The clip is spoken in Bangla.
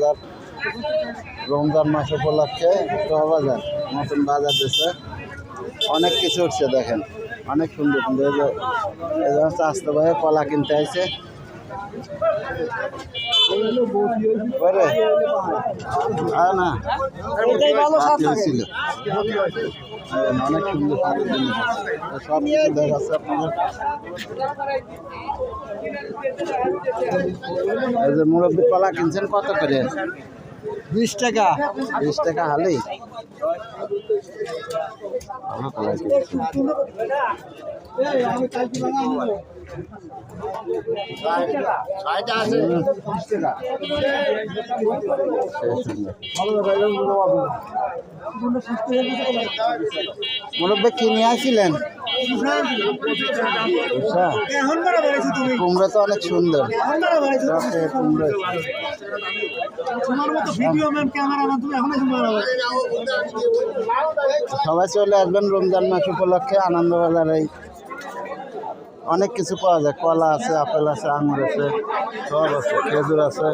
বাজার রমজান মাস উপলক্ষে বাজার নতুন বাজার দিচ্ছে, অনেক কিছু উঠছে দেখেন, অনেক সুন্দর সুন্দর। এই যে স্বাস্থ্য ভাই কলা কিনতে আইছে, না ছিল অনেক সুন্দর সুন্দর জিনিস সব কিছু দেখাচ্ছে আপনাদের। এই যে মুরব্বী কলা কিনছেন কত করে? 20 টাকা। 20 টাকা হালি। ভালো কলা কিনছেন। মুরব্বী কি নিয়ে আসছিলেন? কুমড়া তো অনেক সুন্দর। সবাই চলে আসবেন রমজান মাস উপলক্ষে আনন্দবাজারে। অনেক কিছু পাওয়া যায়, কলা আছে, আপেল আছে, আঙুর আছে, সব আছে, খেজুর আছে।